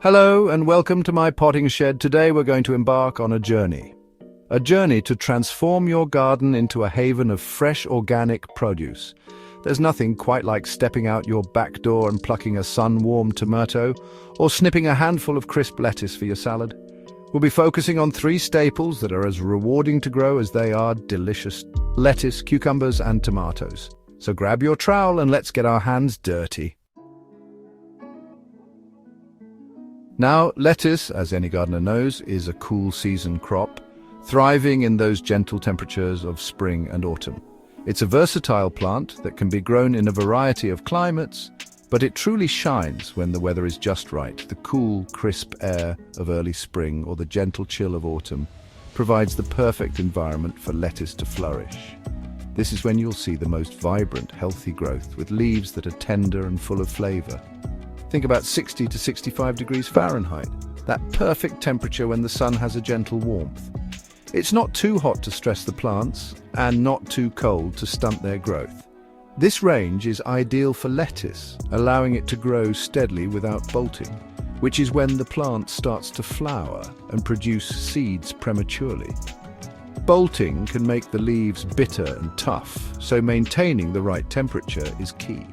Hello and welcome to my potting shed. Today we're going to embark on a journey. A journey to transform your garden into a haven of fresh organic produce. There's nothing quite like stepping out your back door and plucking a sun-warmed tomato or snipping a handful of crisp lettuce for your salad. We'll be focusing on three staples that are as rewarding to grow as they are delicious: lettuce, cucumbers and tomatoes. So grab your trowel and let's get our hands dirty. Now, lettuce, as any gardener knows, is a cool season crop, thriving in those gentle temperatures of spring and autumn. It's a versatile plant that can be grown in a variety of climates, but it truly shines when the weather is just right. The cool, crisp air of early spring or the gentle chill of autumn provides the perfect environment for lettuce to flourish. This is when you'll see the most vibrant, healthy growth with leaves that are tender and full of flavor. Think about 60 to 65 degrees Fahrenheit, that perfect temperature when the sun has a gentle warmth. It's not too hot to stress the plants and not too cold to stunt their growth. This range is ideal for lettuce, allowing it to grow steadily without bolting, which is when the plant starts to flower and produce seeds prematurely. Bolting can make the leaves bitter and tough, so maintaining the right temperature is key.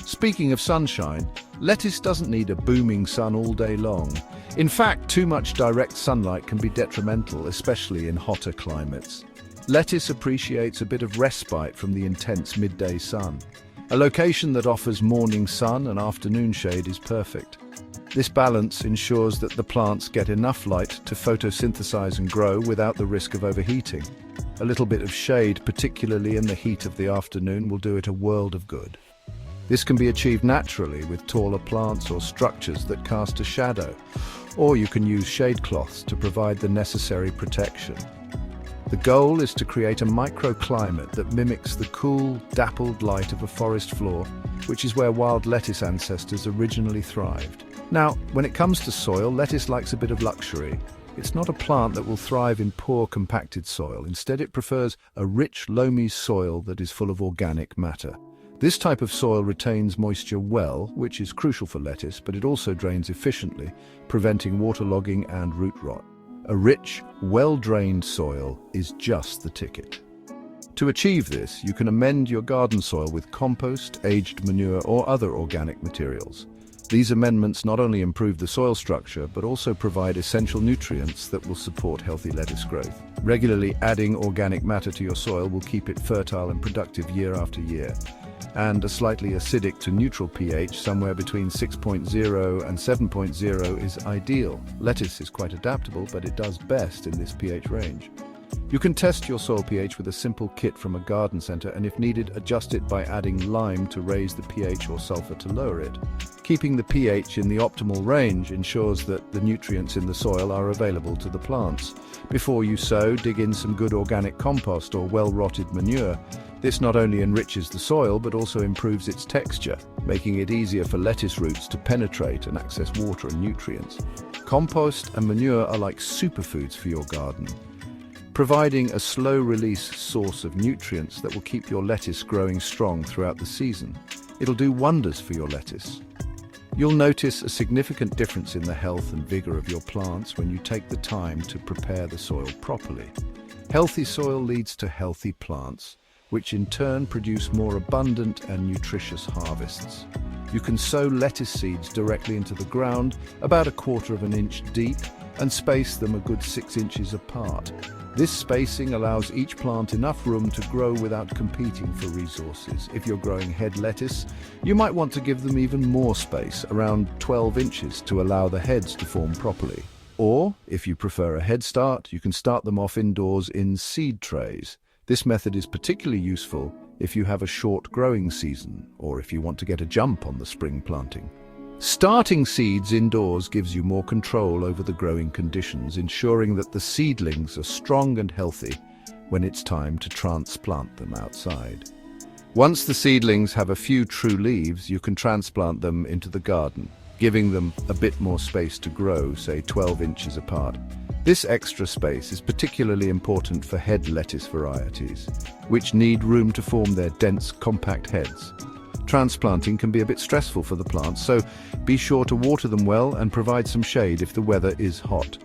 Speaking of sunshine, lettuce doesn't need a booming sun all day long. In fact, too much direct sunlight can be detrimental, especially in hotter climates. Lettuce appreciates a bit of respite from the intense midday sun. A location that offers morning sun and afternoon shade is perfect. This balance ensures that the plants get enough light to photosynthesize and grow without the risk of overheating. A little bit of shade, particularly in the heat of the afternoon, will do it a world of good. This can be achieved naturally with taller plants or structures that cast a shadow, or you can use shade cloths to provide the necessary protection. The goal is to create a microclimate that mimics the cool, dappled light of a forest floor, which is where wild lettuce ancestors originally thrived. Now, when it comes to soil, lettuce likes a bit of luxury. It's not a plant that will thrive in poor, compacted soil. Instead, it prefers a rich, loamy soil that is full of organic matter. This type of soil retains moisture well, which is crucial for lettuce, but it also drains efficiently, preventing waterlogging and root rot. A rich, well-drained soil is just the ticket. To achieve this, you can amend your garden soil with compost, aged manure, or other organic materials. These amendments not only improve the soil structure, but also provide essential nutrients that will support healthy lettuce growth. Regularly adding organic matter to your soil will keep it fertile and productive year after year. And a slightly acidic to neutral pH, somewhere between 6.0 and 7.0, is ideal. Lettuce is quite adaptable, but it does best in this pH range. You can test your soil pH with a simple kit from a garden center, and if needed, adjust it by adding lime to raise the pH or sulfur to lower it. Keeping the pH in the optimal range ensures that the nutrients in the soil are available to the plants. Before you sow, dig in some good organic compost or well-rotted manure. This not only enriches the soil, but also improves its texture, making it easier for lettuce roots to penetrate and access water and nutrients. Compost and manure are like superfoods for your garden, providing a slow-release source of nutrients that will keep your lettuce growing strong throughout the season. It'll do wonders for your lettuce. You'll notice a significant difference in the health and vigor of your plants when you take the time to prepare the soil properly. Healthy soil leads to healthy plants, which in turn produce more abundant and nutritious harvests. You can sow lettuce seeds directly into the ground, about 1/4 inch deep, and space them a good 6 inches apart. This spacing allows each plant enough room to grow without competing for resources. If you're growing head lettuce, you might want to give them even more space, around 12 inches, to allow the heads to form properly. Or, if you prefer a head start, you can start them off indoors in seed trays. This method is particularly useful if you have a short growing season or if you want to get a jump on the spring planting. Starting seeds indoors gives you more control over the growing conditions, ensuring that the seedlings are strong and healthy when it's time to transplant them outside. Once the seedlings have a few true leaves, you can transplant them into the garden, giving them a bit more space to grow, say 12 inches apart. This extra space is particularly important for head lettuce varieties, which need room to form their dense, compact heads. Transplanting can be a bit stressful for the plants, so be sure to water them well and provide some shade if the weather is hot.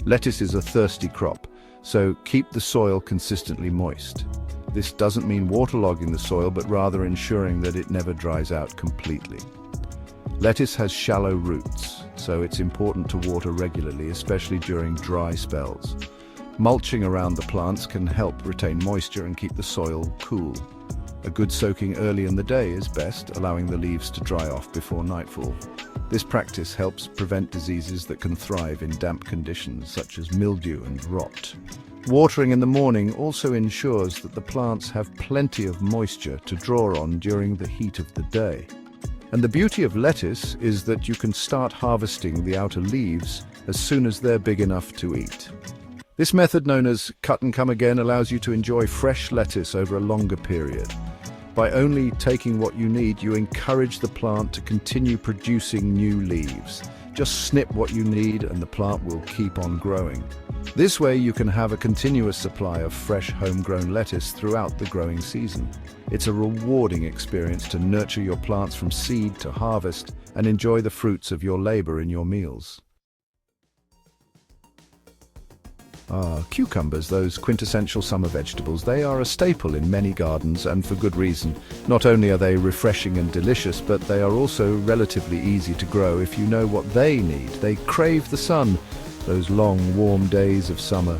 Lettuce is a thirsty crop, so keep the soil consistently moist. This doesn't mean waterlogging the soil, but rather ensuring that it never dries out completely. Lettuce has shallow roots, so it's important to water regularly, especially during dry spells. Mulching around the plants can help retain moisture and keep the soil cool. A good soaking early in the day is best, allowing the leaves to dry off before nightfall. This practice helps prevent diseases that can thrive in damp conditions, such as mildew and rot. Watering in the morning also ensures that the plants have plenty of moisture to draw on during the heat of the day. And the beauty of lettuce is that you can start harvesting the outer leaves as soon as they're big enough to eat. This method, known as cut and come again, allows you to enjoy fresh lettuce over a longer period. By only taking what you need, you encourage the plant to continue producing new leaves. Just snip what you need and the plant will keep on growing. This way you can have a continuous supply of fresh homegrown lettuce throughout the growing season. It's a rewarding experience to nurture your plants from seed to harvest and enjoy the fruits of your labor in your meals. Cucumbers, those quintessential summer vegetables, they are a staple in many gardens, and for good reason. Not only are they refreshing and delicious, but they are also relatively easy to grow if you know what they need. They crave the sun, those long, warm days of summer.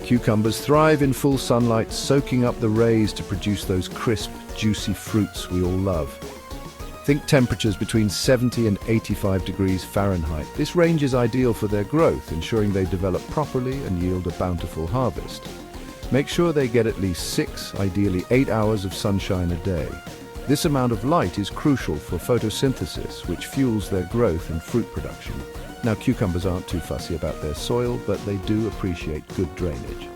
Cucumbers thrive in full sunlight, soaking up the rays to produce those crisp, juicy fruits we all love. Think temperatures between 70 and 85 degrees Fahrenheit. This range is ideal for their growth, ensuring they develop properly and yield a bountiful harvest. Make sure they get at least 6, ideally 8 hours of sunshine a day. This amount of light is crucial for photosynthesis, which fuels their growth and fruit production. Now, cucumbers aren't too fussy about their soil, but they do appreciate good drainage.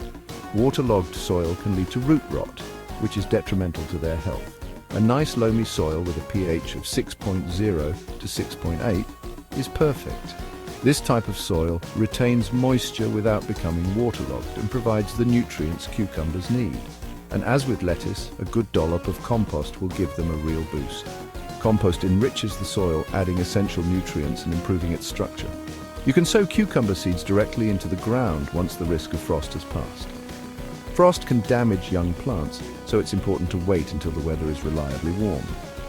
Waterlogged soil can lead to root rot, which is detrimental to their health. A nice loamy soil with a pH of 6.0 to 6.8 is perfect. This type of soil retains moisture without becoming waterlogged and provides the nutrients cucumbers need. And as with lettuce, a good dollop of compost will give them a real boost. Compost enriches the soil, adding essential nutrients and improving its structure. You can sow cucumber seeds directly into the ground once the risk of frost has passed. Frost can damage young plants, so it's important to wait until the weather is reliably warm.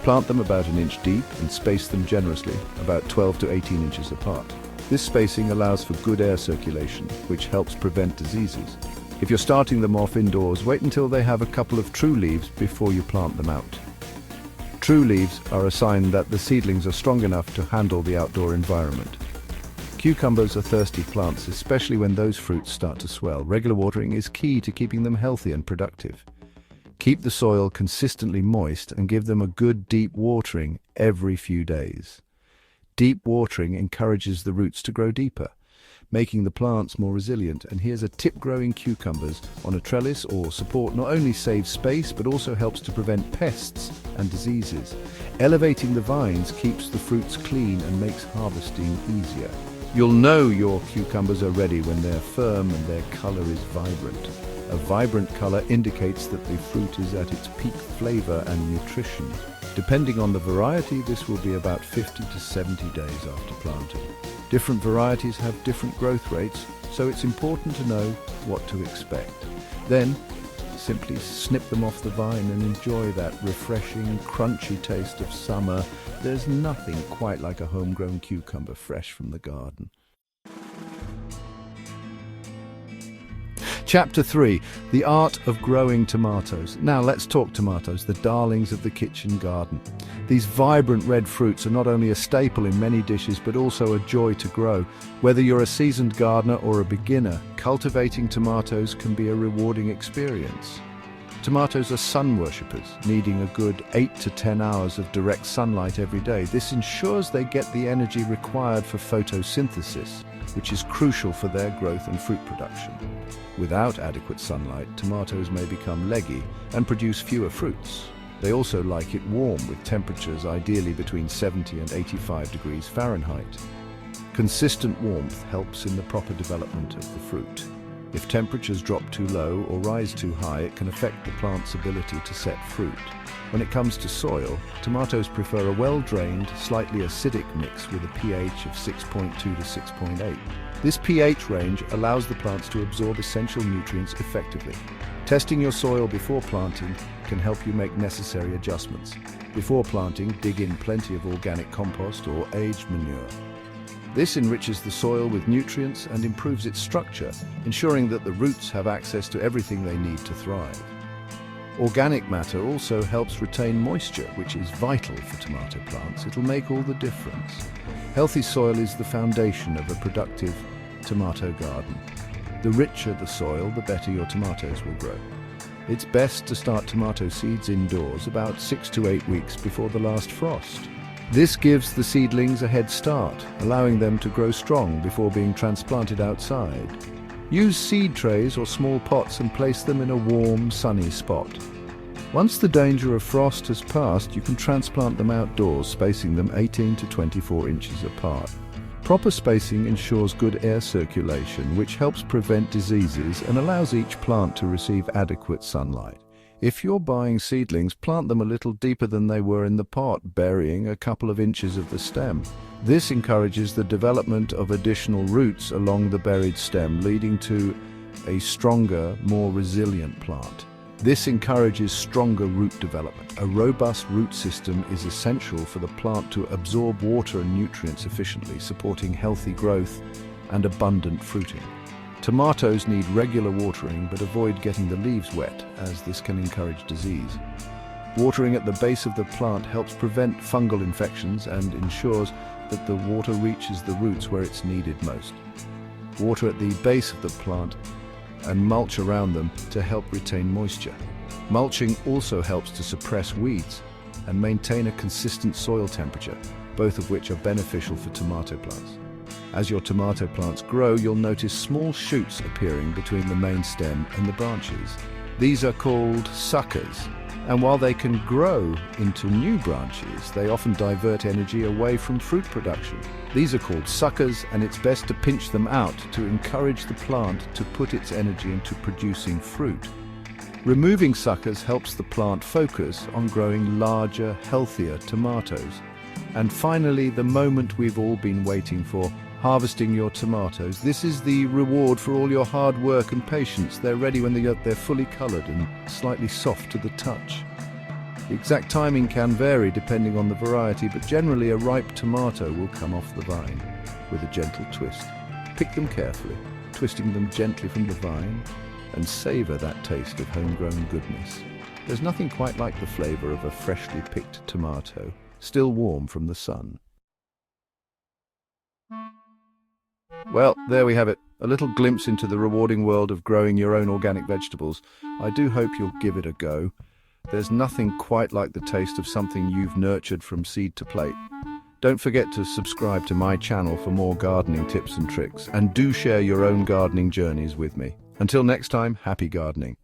Plant them about an inch deep and space them generously, about 12 to 18 inches apart. This spacing allows for good air circulation, which helps prevent diseases. If you're starting them off indoors, wait until they have a couple of true leaves before you plant them out. True leaves are a sign that the seedlings are strong enough to handle the outdoor environment. Cucumbers are thirsty plants, especially when those fruits start to swell. Regular watering is key to keeping them healthy and productive. Keep the soil consistently moist and give them a good deep watering every few days. Deep watering encourages the roots to grow deeper, making the plants more resilient. And here's a tip: growing cucumbers on a trellis or support not only saves space, but also helps to prevent pests and diseases. Elevating the vines keeps the fruits clean and makes harvesting easier. You'll know your cucumbers are ready when they're firm and their color is vibrant. A vibrant color indicates that the fruit is at its peak flavor and nutrition. Depending on the variety, this will be about 50 to 70 days after planting. Different varieties have different growth rates, so it's important to know what to expect. Then, simply snip them off the vine and enjoy that refreshing, crunchy taste of summer. There's nothing quite like a homegrown cucumber fresh from the garden. Chapter 3. The Art of Growing Tomatoes. Now let's talk tomatoes, the darlings of the kitchen garden. These vibrant red fruits are not only a staple in many dishes, but also a joy to grow. Whether you're a seasoned gardener or a beginner, cultivating tomatoes can be a rewarding experience. Tomatoes are sun worshippers, needing a good 8 to 10 hours of direct sunlight every day. This ensures they get the energy required for photosynthesis, which is crucial for their growth and fruit production. Without adequate sunlight, tomatoes may become leggy and produce fewer fruits. They also like it warm, with temperatures ideally between 70 and 85 degrees Fahrenheit. Consistent warmth helps in the proper development of the fruit. If temperatures drop too low or rise too high, it can affect the plant's ability to set fruit. When it comes to soil, tomatoes prefer a well-drained, slightly acidic mix with a pH of 6.2 to 6.8. This pH range allows the plants to absorb essential nutrients effectively. Testing your soil before planting can help you make necessary adjustments. Before planting, dig in plenty of organic compost or aged manure. This enriches the soil with nutrients and improves its structure, ensuring that the roots have access to everything they need to thrive. Organic matter also helps retain moisture, which is vital for tomato plants. It'll make all the difference. Healthy soil is the foundation of a productive tomato garden. The richer the soil, the better your tomatoes will grow. It's best to start tomato seeds indoors about 6 to 8 weeks before the last frost. This gives the seedlings a head start, allowing them to grow strong before being transplanted outside. Use seed trays or small pots and place them in a warm, sunny spot. Once the danger of frost has passed, you can transplant them outdoors, spacing them 18 to 24 inches apart. Proper spacing ensures good air circulation, which helps prevent diseases and allows each plant to receive adequate sunlight. If you're buying seedlings, plant them a little deeper than they were in the pot, burying a couple of inches of the stem. This encourages the development of additional roots along the buried stem, leading to a stronger, more resilient plant. This encourages stronger root development. A robust root system is essential for the plant to absorb water and nutrients efficiently, supporting healthy growth and abundant fruiting. Tomatoes need regular watering, but avoid getting the leaves wet, as this can encourage disease. Watering at the base of the plant helps prevent fungal infections and ensures that the water reaches the roots where it's needed most. Water at the base of the plant and mulch around them to help retain moisture. Mulching also helps to suppress weeds and maintain a consistent soil temperature, both of which are beneficial for tomato plants. As your tomato plants grow, you'll notice small shoots appearing between the main stem and the branches. These are called suckers, and while they can grow into new branches, they often divert energy away from fruit production. These are called suckers, and it's best to pinch them out to encourage the plant to put its energy into producing fruit. Removing suckers helps the plant focus on growing larger, healthier tomatoes. And finally, the moment we've all been waiting for, harvesting your tomatoes. This is the reward for all your hard work and patience. They're ready when they're fully colored and slightly soft to the touch. The exact timing can vary depending on the variety, but generally a ripe tomato will come off the vine with a gentle twist. Pick them carefully, twisting them gently from the vine, and savor that taste of homegrown goodness. There's nothing quite like the flavor of a freshly picked tomato, still warm from the sun. Well, there we have it. A little glimpse into the rewarding world of growing your own organic vegetables. I do hope you'll give it a go. There's nothing quite like the taste of something you've nurtured from seed to plate. Don't forget to subscribe to my channel for more gardening tips and tricks, and do share your own gardening journeys with me. Until next time, happy gardening.